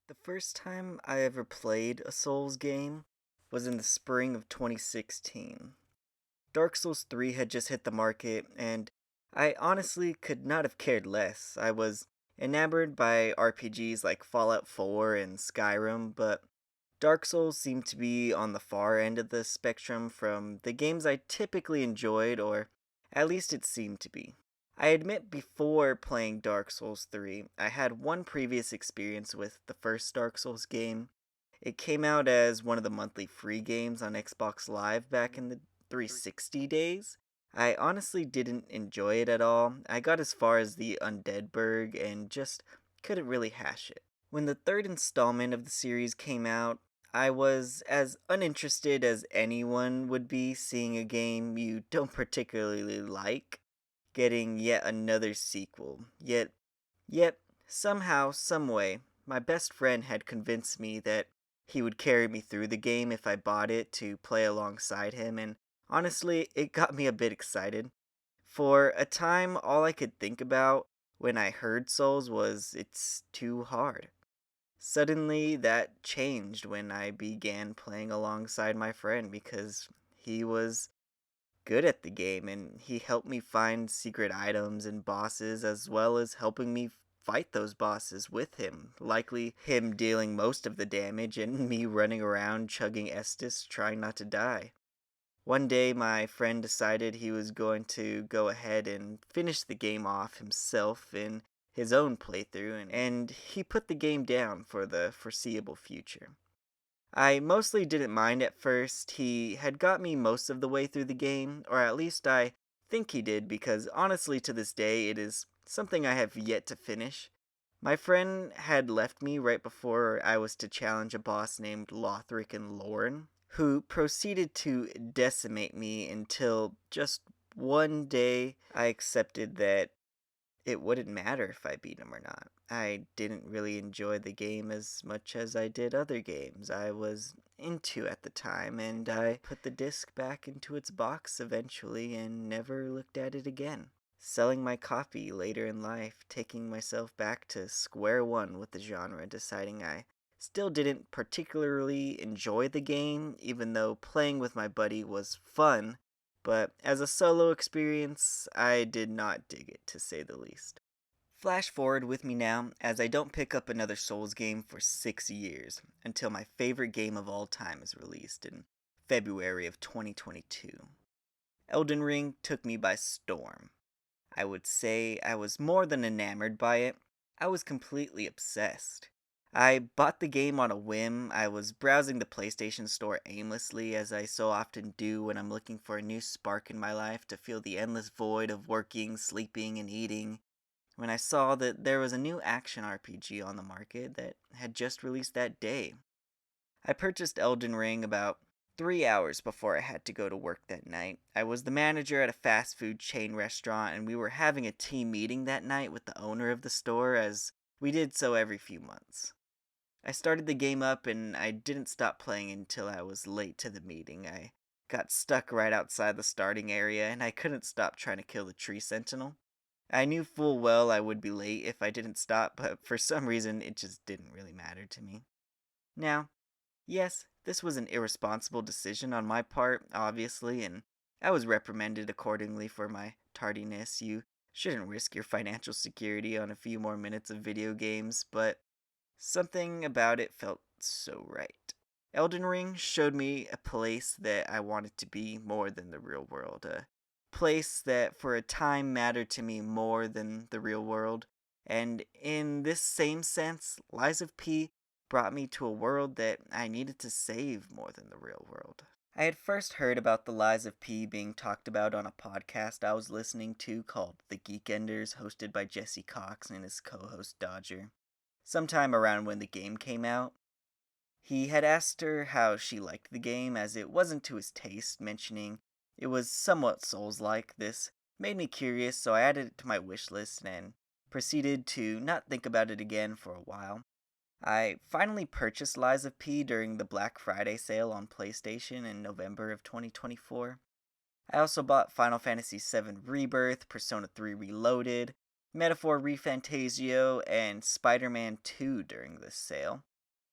The first time I ever played a Souls game was in the spring of 2016. Dark Souls 3 had just hit the market, and I honestly could not have cared less. I was enamored by RPGs like Fallout 4 and Skyrim, but Dark Souls seemed to be on the far end of the spectrum from the games I typically enjoyed, or at least it seemed to be. I admit before playing Dark Souls 3, I had one previous experience with the first Dark Souls game. It came out as one of the monthly free games on Xbox Live back in the 360 days. I honestly didn't enjoy it at all. I got as far as the Undead Burg and just couldn't really hash it. When the third installment of the series came out, I was as uninterested as anyone would be seeing a game you don't particularly like getting yet another sequel. Yet somehow, someway, my best friend had convinced me that he would carry me through the game if I bought it to play alongside him, and honestly, it got me a bit excited. For a time, all I could think about when I heard Souls was it's too hard. Suddenly, that changed when I began playing alongside my friend because he was good at the game and he helped me find secret items and bosses as well as helping me fight those bosses with him, likely him dealing most of the damage and me running around chugging Estus trying not to die. One day, my friend decided he was going to go ahead and finish the game off himself in his own playthrough, and he put the game down for the foreseeable future. I mostly didn't mind at first. He had got me most of the way through the game, or at least I think he did, because honestly, to this day, it is something I have yet to finish. My friend had left me right before I was to challenge a boss named Lothric and Lorne, who proceeded to decimate me until just one day I accepted that it wouldn't matter if I beat him or not. I didn't really enjoy the game as much as I did other games I was into at the time, and I put the disc back into its box eventually and never looked at it again. Selling my copy later in life, taking myself back to square one with the genre, deciding I still didn't particularly enjoy the game, even though playing with my buddy was fun, but as a solo experience, I did not dig it, to say the least. Flash forward with me now, as I don't pick up another Souls game for 6 years, until my favorite game of all time is released in February of 2022. Elden Ring took me by storm. I would say I was more than enamored by it, I was completely obsessed. I bought the game on a whim. I was browsing the PlayStation Store aimlessly, as I so often do when I'm looking for a new spark in my life to fill the endless void of working, sleeping, and eating, when I saw that there was a new action RPG on the market that had just released that day. I purchased Elden Ring about 3 hours before I had to go to work that night. I was the manager at a fast food chain restaurant, and we were having a team meeting that night with the owner of the store, as we did so every few months. I started the game up and I didn't stop playing until I was late to the meeting. I got stuck right outside the starting area and I couldn't stop trying to kill the tree sentinel. I knew full well I would be late if I didn't stop, but for some reason it just didn't really matter to me. Now, yes, this was an irresponsible decision on my part, obviously, and I was reprimanded accordingly for my tardiness. You shouldn't risk your financial security on a few more minutes of video games, but something about it felt so right. Elden Ring showed me a place that I wanted to be more than the real world, a place that for a time mattered to me more than the real world, and in this same sense, Lies of P brought me to a world that I needed to save more than the real world. I had first heard about the Lies of P being talked about on a podcast I was listening to called The Geekenders, hosted by Jesse Cox and his co host Dodger. Sometime around when the game came out, he had asked her how she liked the game, as it wasn't to his taste, mentioning it was somewhat Souls-like. This made me curious, so I added it to my wish list and proceeded to not think about it again for a while. I finally purchased Lies of P during the Black Friday sale on PlayStation in November of 2024. I also bought Final Fantasy VII Rebirth, Persona 3 Reloaded, Metaphor ReFantasio, and Spider-Man 2 during this sale.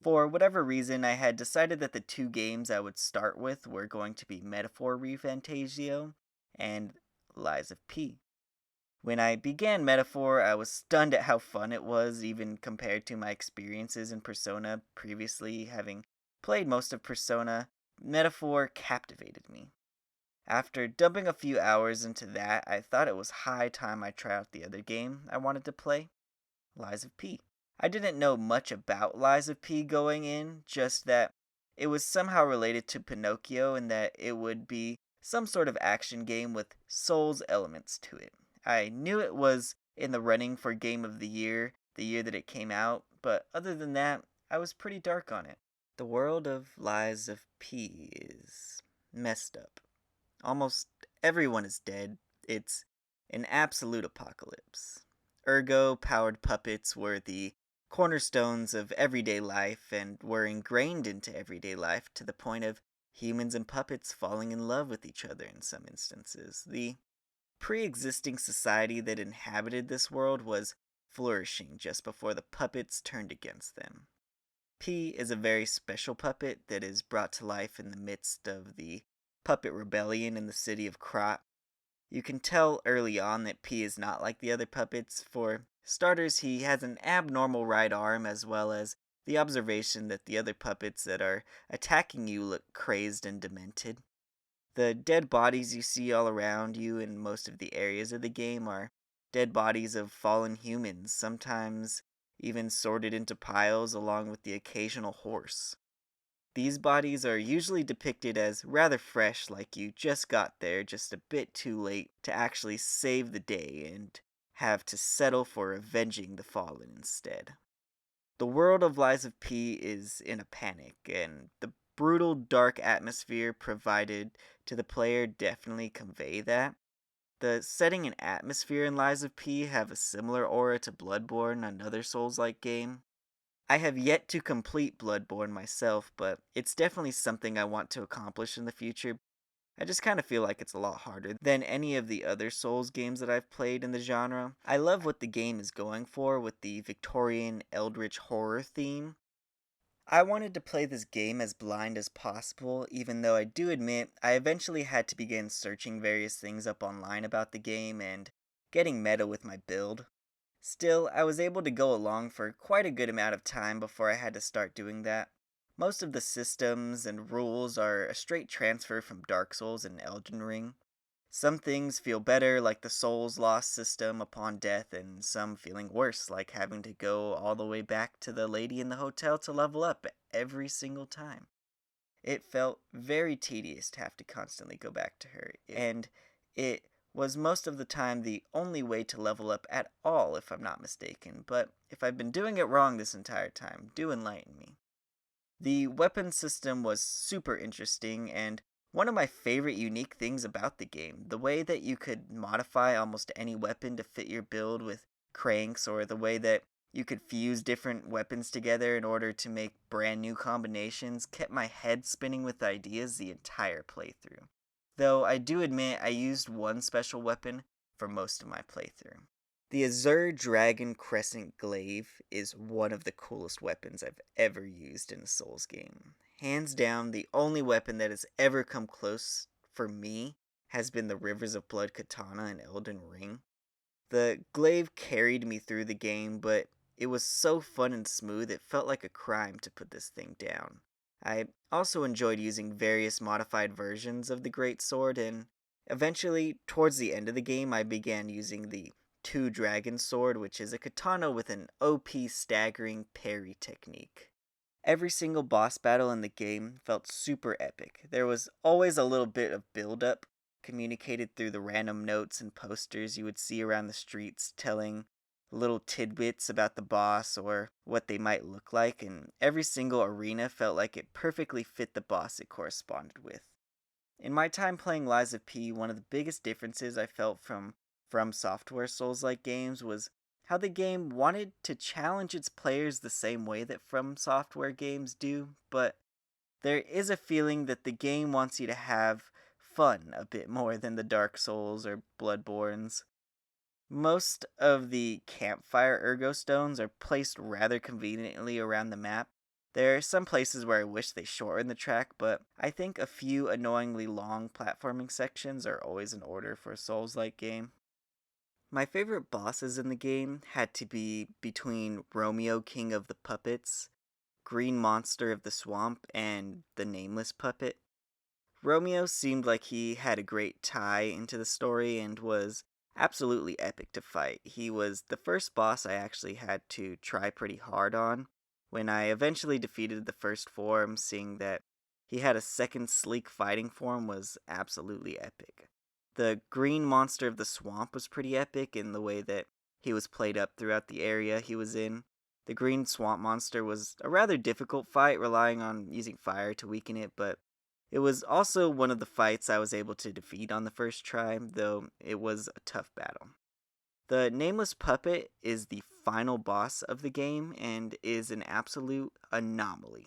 For whatever reason, I had decided that the two games I would start with were going to be Metaphor Refantasio and Lies of P. When I began Metaphor, I was stunned at how fun it was, even compared to my experiences in Persona previously. Having played most of Persona, Metaphor captivated me. After dumping a few hours into that, I thought it was high time I try out the other game I wanted to play, Lies of P. I didn't know much about Lies of P going in, just that it was somehow related to Pinocchio and that it would be some sort of action game with Souls elements to it. I knew it was in the running for Game of the year that it came out, but other than that, I was pretty dark on it. The world of Lies of P is messed up. Almost everyone is dead. It's an absolute apocalypse. Ergo powered puppets were the cornerstones of everyday life and were ingrained into everyday life to the point of humans and puppets falling in love with each other in some instances. The pre existing society that inhabited this world was flourishing just before the puppets turned against them. P is a very special puppet that is brought to life in the midst of the puppet rebellion in the city of Krot. You can tell early on that P is not like the other puppets. For starters, he has an abnormal right arm, as well as the observation that the other puppets that are attacking you look crazed and demented. The dead bodies you see all around you in most of the areas of the game are dead bodies of fallen humans, sometimes even sorted into piles along with the occasional horse. These bodies are usually depicted as rather fresh, like you just got there just a bit too late to actually save the day and have to settle for avenging the fallen instead. The world of Lies of P is in a panic, and the brutal, dark atmosphere provided to the player definitely convey that. The setting and atmosphere in Lies of P have a similar aura to Bloodborne, another Souls-like game. I have yet to complete Bloodborne myself, but it's definitely something I want to accomplish in the future. I just kind of feel like it's a lot harder than any of the other Souls games that I've played in the genre. I love what the game is going for with the Victorian Eldritch horror theme. I wanted to play this game as blind as possible, even though I do admit I eventually had to begin searching various things up online about the game and getting meta with my build. Still, I was able to go along for quite a good amount of time before I had to start doing that. Most of the systems and rules are a straight transfer from Dark Souls and Elden Ring. Some things feel better, like the Souls Lost system upon death, and some feeling worse, like having to go all the way back to the lady in the hotel to level up every single time. It felt very tedious to have to constantly go back to her, and it was most of the time the only way to level up at all, if I'm not mistaken, but if I've been doing it wrong this entire time, do enlighten me. The weapon system was super interesting, and one of my favorite unique things about the game, the way that you could modify almost any weapon to fit your build with cranks, or the way that you could fuse different weapons together in order to make brand new combinations, kept my head spinning with ideas the entire playthrough. Though I do admit I used one special weapon for most of my playthrough. The Azure Dragon Crescent Glaive is one of the coolest weapons I've ever used in a Souls game. Hands down, the only weapon that has ever come close for me has been the Rivers of Blood Katana in Elden Ring. The glaive carried me through the game, but it was so fun and smooth it felt like a crime to put this thing down. I also enjoyed using various modified versions of the Great Sword, and eventually, towards the end of the game, I began using the Two Dragon Sword, which is a katana with an OP staggering parry technique. Every single boss battle in the game felt super epic. There was always a little bit of build up, communicated through the random notes and posters you would see around the streets telling little tidbits about the boss or what they might look like, and every single arena felt like it perfectly fit the boss it corresponded with. In my time playing Lies of P, one of the biggest differences I felt from Software Souls-like games was how the game wanted to challenge its players the same way that From Software games do, but there is a feeling that the game wants you to have fun a bit more than the Dark Souls or Bloodborns. Most of the campfire ergo stones are placed rather conveniently around the map. There are some places where I wish they shortened the track, but I think a few annoyingly long platforming sections are always in order for a Souls-like game. My favorite bosses in the game had to be between Romeo, King of the Puppets, Green Monster of the Swamp, and the Nameless Puppet. Romeo seemed like he had a great tie into the story and was absolutely epic to fight. He was the first boss I actually had to try pretty hard on. When I eventually defeated the first form, seeing that he had a second sleek fighting form was absolutely epic. The green monster of the swamp was pretty epic in the way that he was played up throughout the area he was in. The green swamp monster was a rather difficult fight, relying on using fire to weaken it, but it was also one of the fights I was able to defeat on the first try, though it was a tough battle. The Nameless Puppet is the final boss of the game and is an absolute anomaly.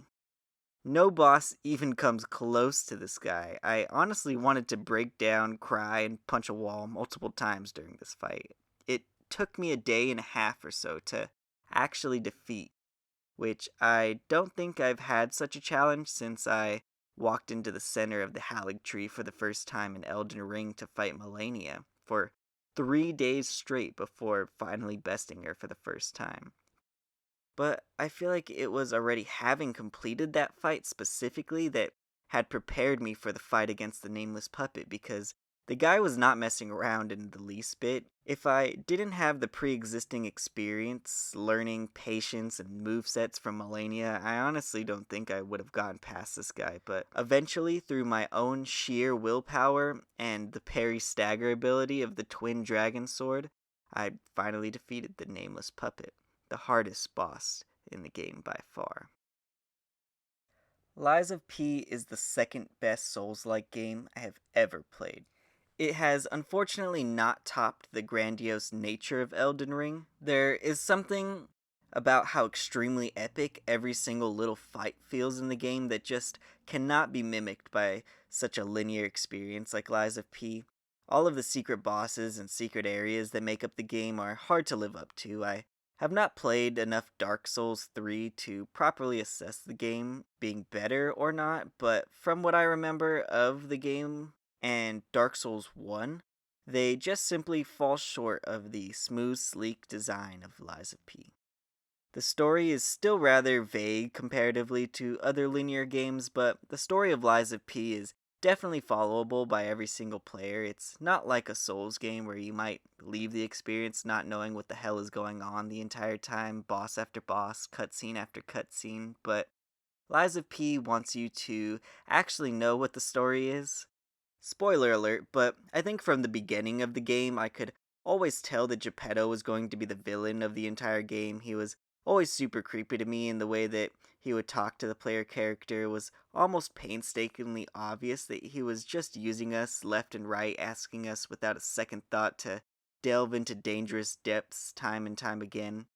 No boss even comes close to this guy. I honestly wanted to break down, cry, and punch a wall multiple times during this fight. It took me a day and a half or so to actually defeat, which I don't think I've had such a challenge since I walked into the center of the Halig tree for the first time in Elden Ring to fight Melania for 3 days straight before finally besting her for the first time. But I feel like it was already having completed that fight specifically that had prepared me for the fight against the Nameless Puppet because the guy was not messing around in the least bit. If I didn't have the pre existing experience learning patience and movesets from Melania, I honestly don't think I would have gotten past this guy. But eventually, through my own sheer willpower and the parry stagger ability of the Twin Dragon Sword, I finally defeated the Nameless Puppet, the hardest boss in the game by far. Lies of P is the second best Souls like game I have ever played. It has unfortunately not topped the grandiose nature of Elden Ring. There is something about how extremely epic every single little fight feels in the game that just cannot be mimicked by such a linear experience like Lies of P. All of the secret bosses and secret areas that make up the game are hard to live up to. I have not played enough Dark Souls 3 to properly assess the game being better or not, but from what I remember of the game and Dark Souls 1, they just simply fall short of the smooth, sleek design of Lies of P. The story is still rather vague comparatively to other linear games, but the story of Lies of P is definitely followable by every single player. It's not like a Souls game where you might leave the experience not knowing what the hell is going on the entire time, boss after boss, cutscene after cutscene, but Lies of P wants you to actually know what the story is. Spoiler alert, but I think from the beginning of the game I could always tell that Geppetto was going to be the villain of the entire game. He was always super creepy to me, and the way that he would talk to the player character was almost painstakingly obvious that he was just using us left and right, asking us without a second thought to delve into dangerous depths time and time again.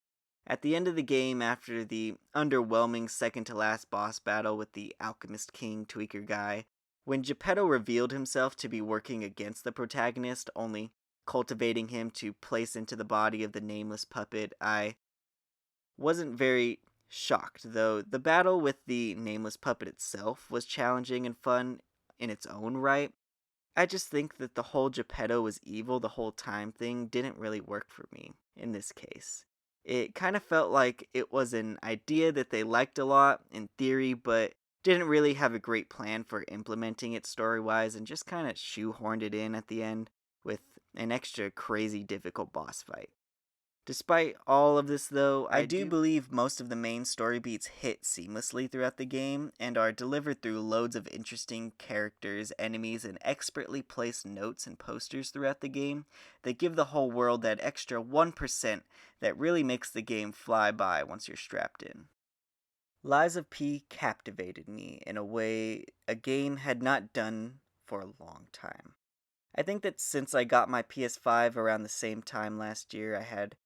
At the end of the game, after the underwhelming second to last boss battle with the Alchemist King Tweaker guy, when Geppetto revealed himself to be working against the protagonist, only cultivating him to place into the body of the nameless puppet, I wasn't very shocked, though the battle with the nameless puppet itself was challenging and fun in its own right. I just think that the whole Geppetto was evil the whole time thing didn't really work for me in this case. It kind of felt like it was an idea that they liked a lot in theory, but didn't really have a great plan for implementing it story wise and just kind of shoehorned it in at the end with an extra crazy difficult boss fight. Despite all of this, though, I do believe most of the main story beats hit seamlessly throughout the game and are delivered through loads of interesting characters, enemies, and expertly placed notes and posters throughout the game that give the whole world that extra 1% that really makes the game fly by once you're strapped in. Lies of P captivated me in a way a game had not done for a long time. I think that since I got my PS5 around the same time last year, I had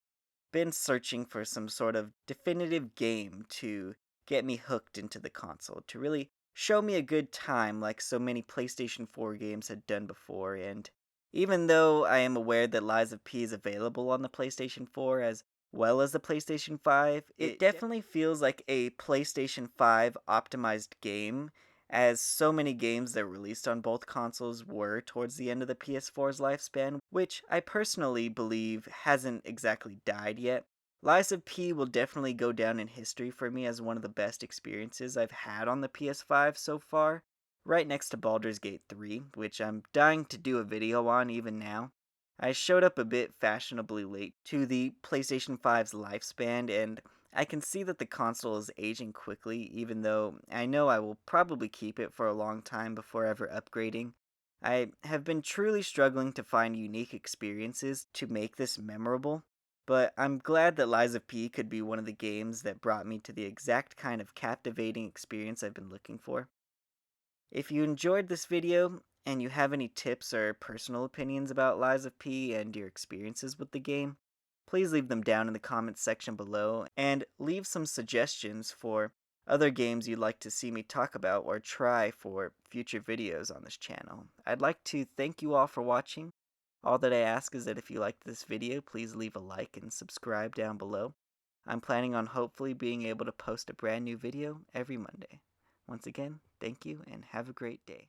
been searching for some sort of definitive game to get me hooked into the console, to really show me a good time like so many PlayStation 4 games had done before, and even though I am aware that Lies of P is available on the PlayStation 4 as well as the PlayStation 5. It definitely feels like a PlayStation 5 optimized game, as so many games that released on both consoles were towards the end of the PS4's lifespan, which I personally believe hasn't exactly died yet. Lies of P will definitely go down in history for me as one of the best experiences I've had on the PS5 so far, right next to Baldur's Gate 3, which I'm dying to do a video on even now. I showed up a bit fashionably late to the PlayStation 5's lifespan, and I can see that the console is aging quickly, even though I know I will probably keep it for a long time before ever upgrading. I have been truly struggling to find unique experiences to make this memorable, but I'm glad that Lies of P could be one of the games that brought me to the exact kind of captivating experience I've been looking for. If you enjoyed this video and you have any tips or personal opinions about Lies of P and your experiences with the game, please leave them down in the comments section below and leave some suggestions for other games you'd like to see me talk about or try for future videos on this channel. I'd like to thank you all for watching. All that I ask is that if you liked this video, please leave a like and subscribe down below. I'm planning on hopefully being able to post a brand new video every Monday. Once again, thank you and have a great day.